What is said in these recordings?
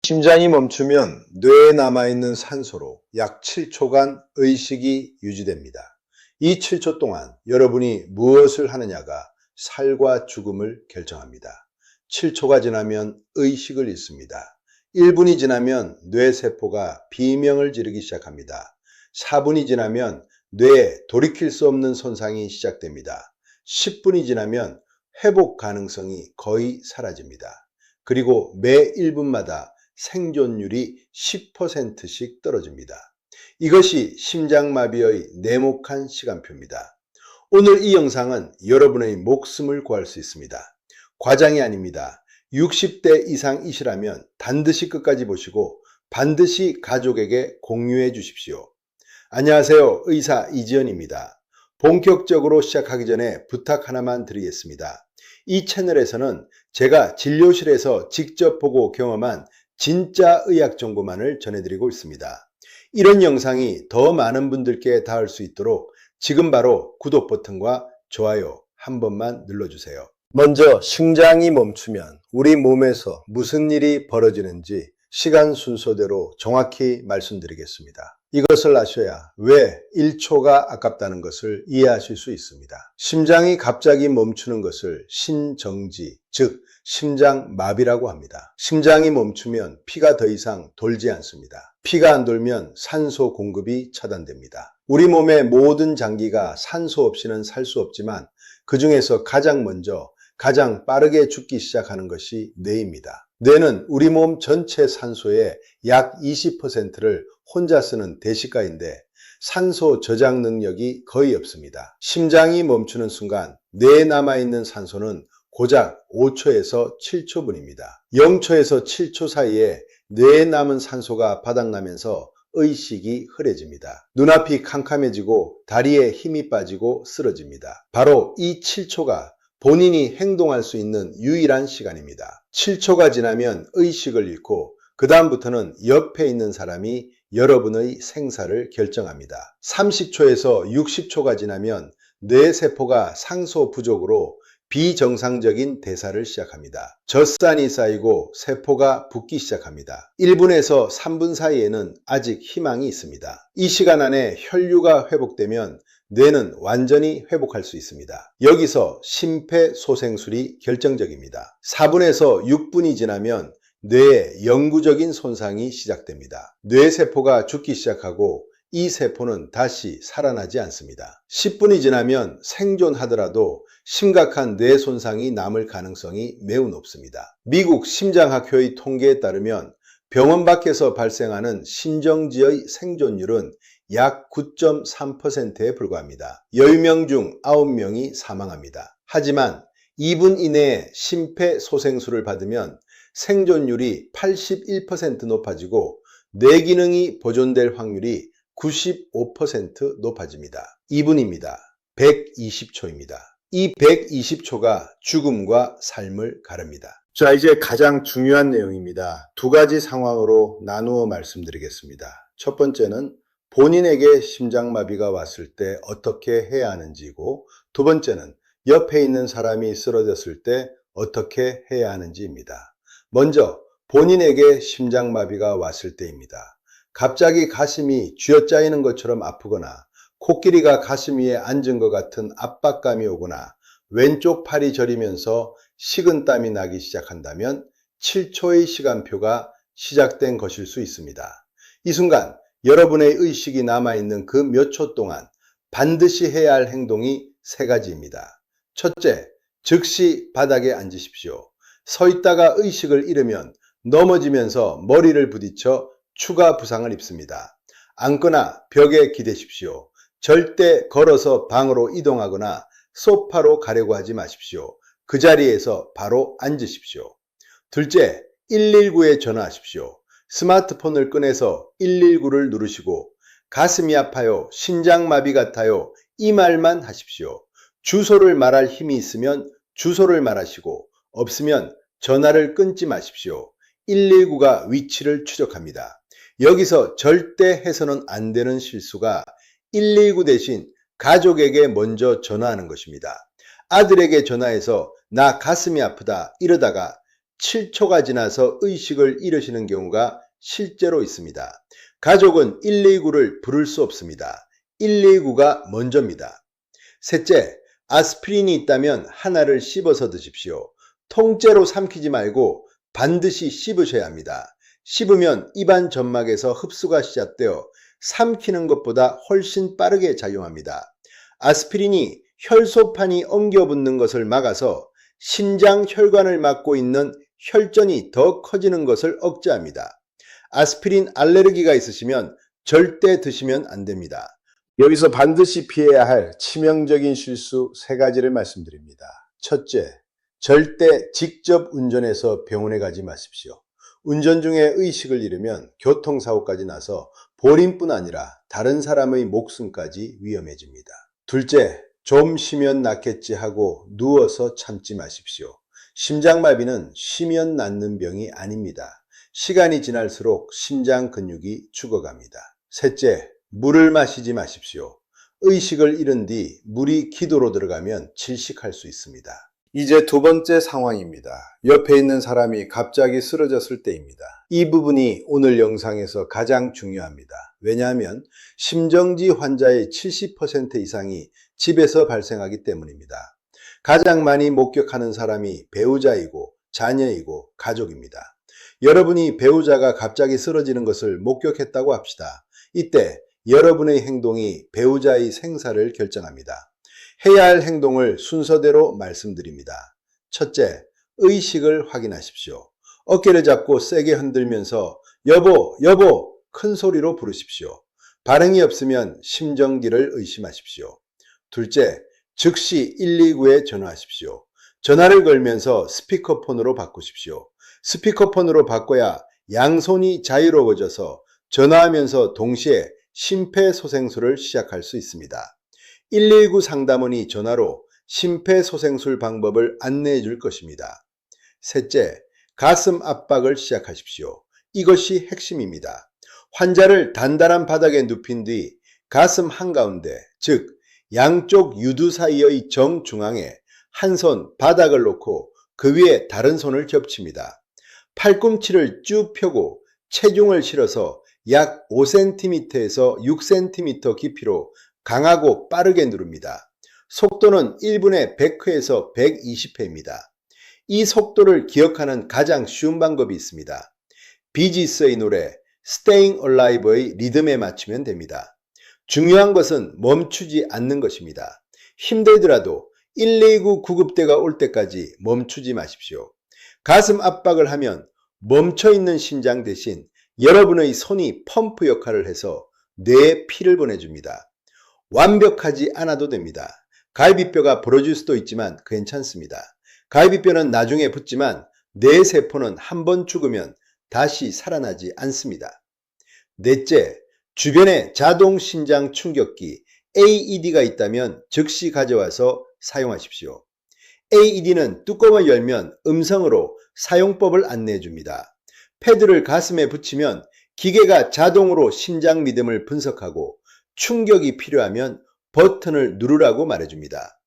심장이 멈추면 뇌에 남아있는 산소로 약 7초간 의식이 유지됩니다. 이 7초 동안 여러분이 무엇을 하느냐가 살과 죽음을 결정합니다. 7초가 지나면 의식을 잃습니다. 1분이 지나면 뇌세포가 비명을 지르기 시작합니다. 4분이 지나면 뇌에 돌이킬 수 없는 손상이 시작됩니다. 10분이 지나면 회복 가능성이 거의 사라집니다. 그리고 매 1분마다 생존율이 10%씩 떨어집니다. 이것이 심장마비의 네모칸 시간표입니다. 오늘 이 영상은 여러분의 목숨을 구할 수 있습니다. 과장이 아닙니다. 60대 이상이시라면 반드시 끝까지 보시고 반드시 가족에게 공유해 주십시오. 안녕하세요. 의사 이지연입니다. 본격적으로 시작하기 전에 부탁 하나만 드리겠습니다. 이 채널에서는 제가 진료실에서 직접 보고 경험한 진짜 의학 정보만을 전해드리고 있습니다. 이런 영상이 더 많은 분들께 닿을 수 있도록 지금 바로 구독 버튼과 좋아요 한 번만 눌러주세요. 먼저 심장이 멈추면 우리 몸에서 무슨 일이 벌어지는지 시간 순서대로 정확히 말씀드리겠습니다. 이것을 아셔야 왜 1초가 아깝다는 것을 이해하실 수 있습니다. 심장이 갑자기 멈추는 것을 심정지, 즉 심장마비라고 합니다. 심장이 멈추면 피가 더 이상 돌지 않습니다. 피가 안 돌면 산소 공급이 차단됩니다. 우리 몸의 모든 장기가 산소 없이는 살 수 없지만 그 중에서 가장 먼저 가장 빠르게 죽기 시작하는 것이 뇌입니다. 뇌는 우리 몸 전체 산소의 약 20%를 혼자 쓰는 대시가인데 산소 저장 능력이 거의 없습니다. 심장이 멈추는 순간 뇌에 남아있는 산소는 고작 5초에서 7초분입니다. 0초에서 7초 사이에 뇌에 남은 산소가 바닥나면서 의식이 흐려집니다. 눈앞이 캄캄해지고 다리에 힘이 빠지고 쓰러집니다. 바로 이 7초가 본인이 행동할 수 있는 유일한 시간입니다. 7초가 지나면 의식을 잃고 그 다음부터는 옆에 있는 사람이 여러분의 생사를 결정합니다. 30초에서 60초가 지나면 뇌세포가 상소 부족으로 비정상적인 대사를 시작합니다. 젖산이 쌓이고 세포가 붓기 시작합니다. 1분에서 3분 사이에는 아직 희망이 있습니다. 이 시간 안에 혈류가 회복되면 뇌는 완전히 회복할 수 있습니다. 여기서 심폐소생술이 결정적입니다. 4분에서 6분이 지나면 뇌에 영구적인 손상이 시작됩니다. 뇌세포가 죽기 시작하고 이 세포는 다시 살아나지 않습니다. 10분이 지나면 생존하더라도 심각한 뇌 손상이 남을 가능성이 매우 높습니다. 미국 심장학회의 통계에 따르면 병원 밖에서 발생하는 심정지의 생존율은 약 9.3%에 불과합니다. 10명 중 9명이 사망합니다. 하지만 2분 이내에 심폐소생술을 받으면 생존율이 81% 높아지고 뇌 기능이 보존될 확률이 95% 높아집니다. 2분입니다. 120초입니다. 이 120초가 죽음과 삶을 가릅니다. 자, 이제 가장 중요한 내용입니다. 두 가지 상황으로 나누어 말씀드리겠습니다. 첫 번째는 본인에게 심장마비가 왔을 때 어떻게 해야 하는지고, 두 번째는 옆에 있는 사람이 쓰러졌을 때 어떻게 해야 하는지입니다. 먼저 본인에게 심장마비가 왔을 때입니다. 갑자기 가슴이 쥐어짜이는 것처럼 아프거나 코끼리가 가슴 위에 앉은 것 같은 압박감이 오거나 왼쪽 팔이 저리면서 식은땀이 나기 시작한다면 7초의 시간표가 시작된 것일 수 있습니다. 이 순간 여러분의 의식이 남아있는 그 몇 초 동안 반드시 해야 할 행동이 세 가지입니다. 첫째, 즉시 바닥에 앉으십시오. 서 있다가 의식을 잃으면 넘어지면서 머리를 부딪혀 추가 부상을 입습니다. 앉거나 벽에 기대십시오. 절대 걸어서 방으로 이동하거나 소파로 가려고 하지 마십시오. 그 자리에서 바로 앉으십시오. 둘째, 119에 전화하십시오. 스마트폰을 꺼내서 119를 누르시고 가슴이 아파요, 심장마비 같아요 이 말만 하십시오. 주소를 말할 힘이 있으면 주소를 말하시고 없으면 전화를 끊지 마십시오. 119가 위치를 추적합니다. 여기서 절대 해서는 안 되는 실수가 119 대신 가족에게 먼저 전화하는 것입니다. 아들에게 전화해서 나 가슴이 아프다 이러다가 7초가 지나서 의식을 잃으시는 경우가 실제로 있습니다. 가족은 119를 부를 수 없습니다. 119가 먼저입니다. 셋째, 아스피린이 있다면 하나를 씹어서 드십시오. 통째로 삼키지 말고 반드시 씹으셔야 합니다. 씹으면 입안 점막에서 흡수가 시작되어 삼키는 것보다 훨씬 빠르게 작용합니다. 아스피린이 혈소판이 엉겨붙는 것을 막아서 심장 혈관을 막고 있는 혈전이 더 커지는 것을 억제합니다. 아스피린 알레르기가 있으시면 절대 드시면 안 됩니다. 여기서 반드시 피해야 할 치명적인 실수 3가지를 말씀드립니다. 첫째, 절대 직접 운전해서 병원에 가지 마십시오. 운전 중에 의식을 잃으면 교통사고까지 나서 본인뿐 아니라 다른 사람의 목숨까지 위험해집니다. 둘째, 좀 쉬면 낫겠지 하고 누워서 참지 마십시오. 심장마비는 쉬면 낫는 병이 아닙니다. 시간이 지날수록 심장 근육이 죽어갑니다. 셋째, 물을 마시지 마십시오. 의식을 잃은 뒤 물이 기도로 들어가면 질식할 수 있습니다. 이제 2번째 상황입니다. 옆에 있는 사람이 갑자기 쓰러졌을 때입니다. 이 부분이 오늘 영상에서 가장 중요합니다. 왜냐하면 심정지 환자의 70% 이상이 집에서 발생하기 때문입니다. 가장 많이 목격하는 사람이 배우자이고 자녀이고 가족입니다. 여러분이 배우자가 갑자기 쓰러지는 것을 목격했다고 합시다. 이때 여러분의 행동이 배우자의 생사를 결정합니다. 해야 할 행동을 순서대로 말씀드립니다. 첫째, 의식을 확인하십시오. 어깨를 잡고 세게 흔들면서 여보, 여보 큰 소리로 부르십시오. 반응이 없으면 심정지를 의심하십시오. 둘째, 즉시 119에 전화하십시오. 전화를 걸면서 스피커폰으로 바꾸십시오. 스피커폰으로 바꿔야 양손이 자유로워져서 전화하면서 동시에 심폐소생술을 시작할 수 있습니다. 119 상담원이 전화로 심폐소생술 방법을 안내해 줄 것입니다. 셋째, 가슴 압박을 시작하십시오. 이것이 핵심입니다. 환자를 단단한 바닥에 눕힌 뒤 가슴 한가운데, 즉 양쪽 유두 사이의 정중앙에 한 손 바닥을 놓고 그 위에 다른 손을 겹칩니다. 팔꿈치를 쭉 펴고 체중을 실어서 약 5cm에서 6cm 깊이로 강하고 빠르게 누릅니다. 속도는 1분에 100회에서 120회입니다. 이 속도를 기억하는 가장 쉬운 방법이 있습니다. 비지스의 노래 Staying Alive의 리듬에 맞추면 됩니다. 중요한 것은 멈추지 않는 것입니다. 힘들더라도 119 구급대가 올 때까지 멈추지 마십시오. 가슴 압박을 하면 멈춰있는 심장 대신 여러분의 손이 펌프 역할을 해서 뇌에 피를 보내줍니다. 완벽하지 않아도 됩니다. 갈비뼈가 부러질 수도 있지만 괜찮습니다. 갈비뼈는 나중에 붙지만 뇌 세포는 한번 죽으면 다시 살아나지 않습니다. 넷째, 주변에 자동 심장 충격기 AED가 있다면 즉시 가져와서 사용하십시오. AED는 뚜껑을 열면 음성으로 사용법을 안내해 줍니다. 패드를 가슴에 붙이면 기계가 자동으로 심장 리듬을 분석하고 충격이 필요하면 버튼을 누르라고 말해줍니다.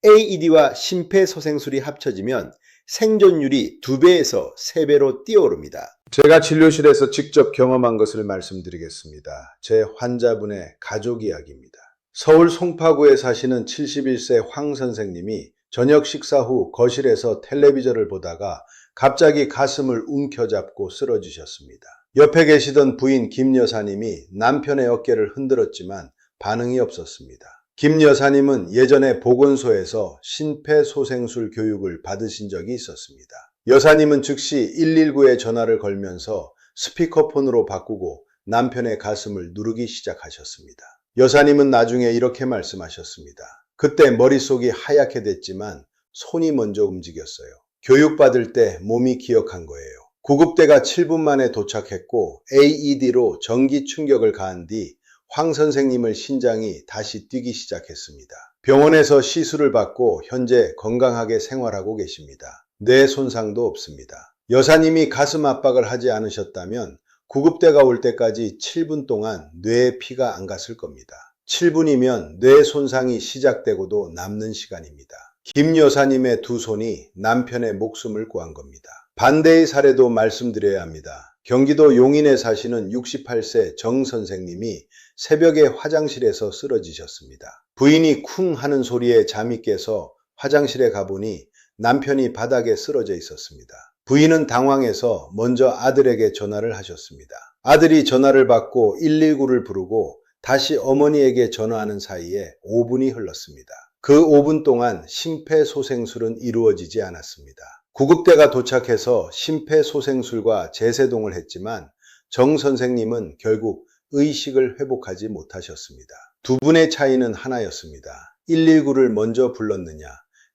AED와 심폐소생술이 합쳐지면 생존율이 2배에서 3배로 뛰어오릅니다. 제가 진료실에서 직접 경험한 것을 말씀드리겠습니다. 제 환자분의 가족 이야기입니다. 서울 송파구에 사시는 71세 황 선생님이 저녁 식사 후 거실에서 텔레비전을 보다가 갑자기 가슴을 움켜잡고 쓰러지셨습니다. 옆에 계시던 부인 김 여사님이 남편의 어깨를 흔들었지만 반응이 없었습니다. 김 여사님은 예전에 보건소에서 심폐소생술 교육을 받으신 적이 있었습니다. 여사님은 즉시 119에 전화를 걸면서 스피커폰으로 바꾸고 남편의 가슴을 누르기 시작하셨습니다. 여사님은 나중에 이렇게 말씀하셨습니다. 그때 머릿속이 하얗게 됐지만 손이 먼저 움직였어요. 교육받을 때 몸이 기억한 거예요. 구급대가 7분 만에 도착했고 AED로 전기 충격을 가한 뒤 황 선생님의 심장이 다시 뛰기 시작했습니다. 병원에서 시술을 받고 현재 건강하게 생활하고 계십니다. 뇌 손상도 없습니다. 여사님이 가슴 압박을 하지 않으셨다면 구급대가 올 때까지 7분 동안 뇌에 피가 안 갔을 겁니다. 7분이면 뇌 손상이 시작되고도 남는 시간입니다. 김 여사님의 두 손이 남편의 목숨을 구한 겁니다. 반대의 사례도 말씀드려야 합니다. 경기도 용인에 사시는 68세 정 선생님이 새벽에 화장실에서 쓰러지셨습니다. 부인이 쿵 하는 소리에 잠이 깨서 화장실에 가보니 남편이 바닥에 쓰러져 있었습니다. 부인은 당황해서 먼저 아들에게 전화를 하셨습니다. 아들이 전화를 받고 119를 부르고 다시 어머니에게 전화하는 사이에 5분이 흘렀습니다. 그 5분 동안 심폐소생술은 이루어지지 않았습니다. 구급대가 도착해서 심폐소생술과 제세동을 했지만 정 선생님은 결국 의식을 회복하지 못하셨습니다. 두 분의 차이는 하나였습니다. 119를 먼저 불렀느냐,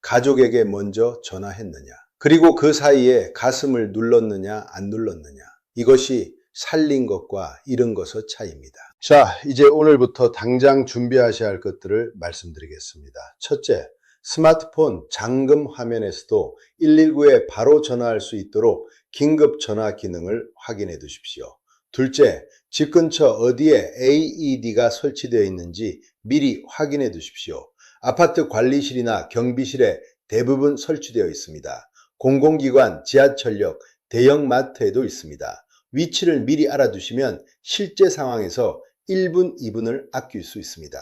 가족에게 먼저 전화했느냐, 그리고 그 사이에 가슴을 눌렀느냐, 안 눌렀느냐. 이것이 살린 것과 잃은 것의 차이입니다. 자, 이제 오늘부터 당장 준비하셔야 할 것들을 말씀드리겠습니다. 첫째, 스마트폰 잠금 화면에서도 119에 바로 전화할 수 있도록 긴급 전화 기능을 확인해 두십시오. 둘째, 집 근처 어디에 AED가 설치되어 있는지 미리 확인해 두십시오. 아파트 관리실이나 경비실에 대부분 설치되어 있습니다. 공공기관, 지하철역, 대형마트에도 있습니다. 위치를 미리 알아두시면 실제 상황에서 1분, 2분을 아낄 수 있습니다.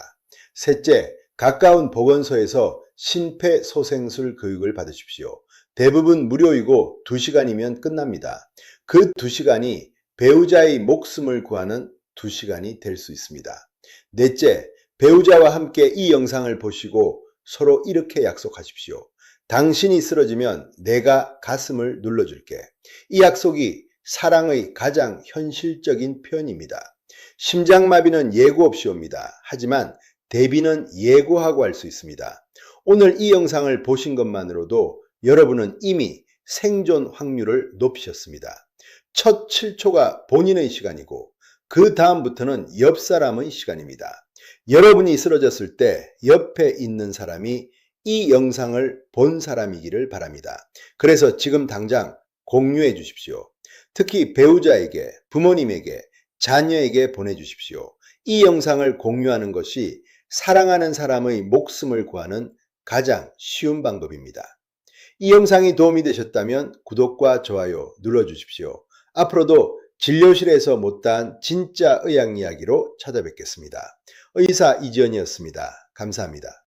셋째, 가까운 보건소에서 심폐소생술 교육을 받으십시오. 대부분 무료이고 2시간이면 끝납니다. 그 2시간이 배우자의 목숨을 구하는 2시간이 될 수 있습니다. 넷째, 배우자와 함께 이 영상을 보시고 서로 이렇게 약속하십시오. 당신이 쓰러지면 내가 가슴을 눌러줄게. 이 약속이 사랑의 가장 현실적인 표현입니다. 심장마비는 예고 없이 옵니다. 하지만 대비는 예고하고 할 수 있습니다. 오늘 이 영상을 보신 것만으로도 여러분은 이미 생존 확률을 높이셨습니다. 첫 7초가 본인의 시간이고 그 다음부터는 옆 사람의 시간입니다. 여러분이 쓰러졌을 때 옆에 있는 사람이 이 영상을 본 사람이기를 바랍니다. 그래서 지금 당장 공유해 주십시오. 특히 배우자에게, 부모님에게, 자녀에게 보내주십시오. 이 영상을 공유하는 것이 사랑하는 사람의 목숨을 구하는 가장 쉬운 방법입니다. 이 영상이 도움이 되셨다면 구독과 좋아요 눌러주십시오. 앞으로도 진료실에서 못다한 진짜 의학 이야기로 찾아뵙겠습니다. 의사 이지연이었습니다. 감사합니다.